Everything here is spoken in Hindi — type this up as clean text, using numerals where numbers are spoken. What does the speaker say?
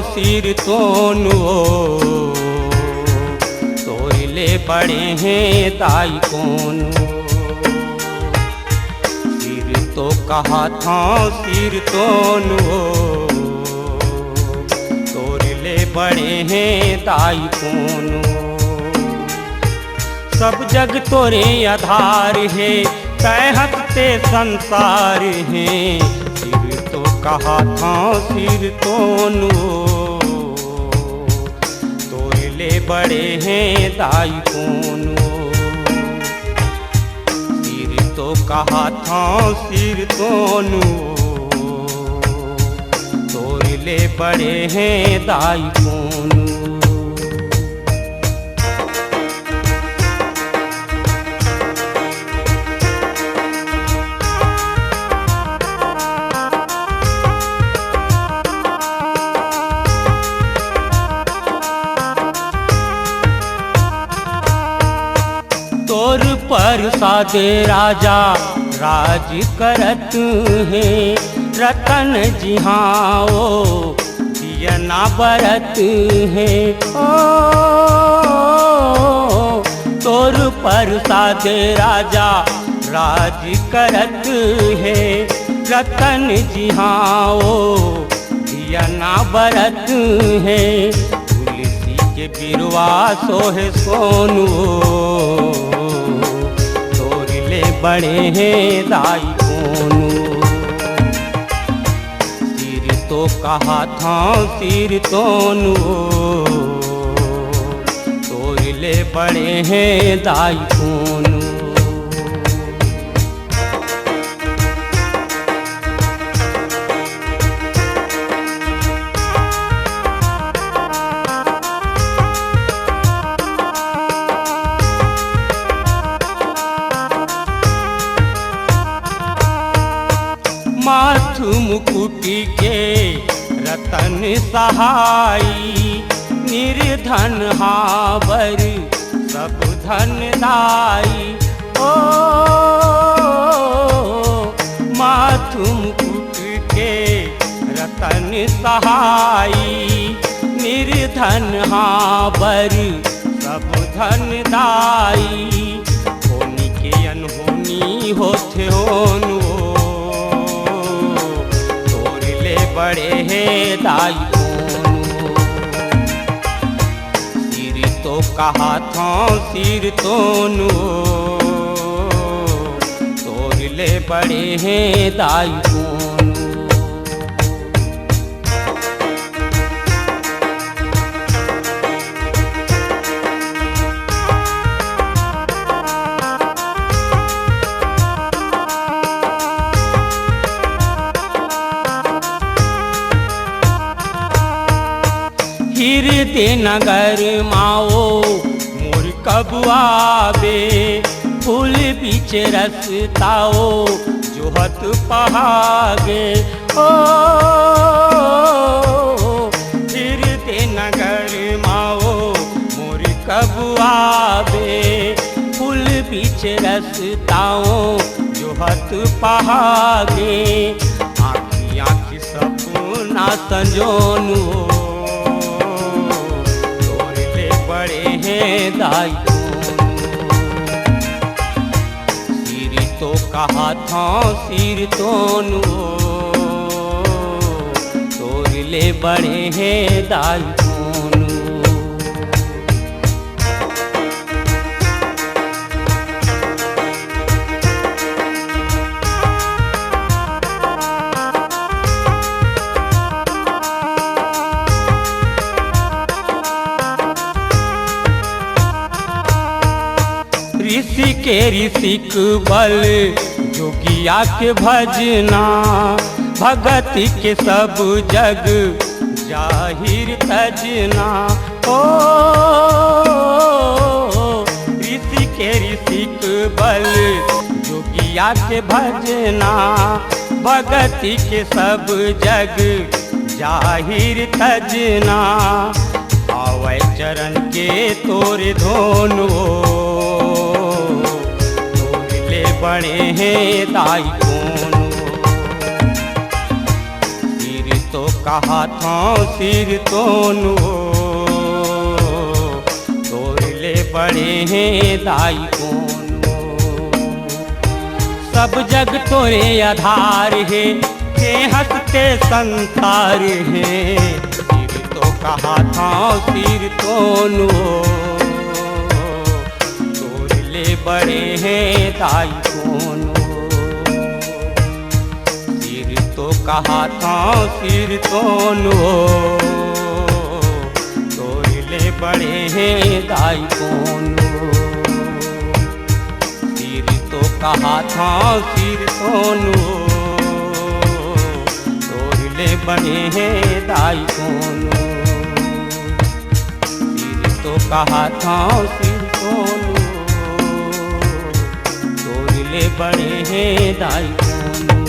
सिर तोनु तोरले बड़े हैं दाई कौन। सिर तो कहा था सिर तोनु तोरले बड़े हैं दाई कौन। सब जग तोरे आधार है कहते संसार है। सिर तो कहा था सिर तोनु तोरले बड़े हैं दाई कौन। सिर तो कहा था सिर तोनु तोरले बड़े हैं दाई कौन। तोर पर सादे राजा राज करत हैं। रतन जी हाँ ओ दियना बरत हैं। ओ तोर पर सादे राजा राज करत है। रतन जी हाँ ओ दियना बरत है। तुलसी के बिरवा सोहे सोनु बड़े हैं दाई कौन। सिर तो कहा था सिर तोनु तोरले बड़े हैं दाई कौन। माथ मुकुट के रतन सहाई। निर्धन हावर सब धन दाई। ओ माथ मुकुट के रतन सहाई। निर्धन हावर सब धन दाई। होनी के अनहोनी होते होनु बड़े हैं दाई कौन। सिर तो कहा था सिर तोनु तोरले बड़े हैं दाई कौन। हृदय नगर माओ मोर कब आवे। फूल बीच रसताओ जोहत पहागे। ओ हृदय नगर माओ मोर कब आवे। फूल बीच रसताओ जोहत पहागे। आँखी आँखी सपना संजोनु दाई कौन। सिर तो कहा था सिर तोनु तोरले बड़े हैं दाई कौन। ऋषि के ऋषिक बल जोगिया के भजना। भगति के सब जग जाहिर तजना। ओ ऋषि के ऋषिक बल जोगिया के भजना। भगति के सब जग जाहिर तजना। आवे चरण के तोरे धोनो तोरले बड़े हैं दाई कौन। सिर तो कहा था सिर तोनु तोड़ ले बड़े हैं दाई कोनो। सब जग तोरे आधार है के हंसते संसार है। सिर तो कहा था सिर तोनु तोड़ ले बड़े हैं दाई कोनो। तो कहा था सिर तोनु तोड़ ले बड़े हैं दाई कोनो। सिर तो कहा था सिर तोनु तोड़ ले बड़े हैं दाई कोनो। सिर तो कहा था सिर तोनु तोड़ ले बड़े हैं दाई कोनो।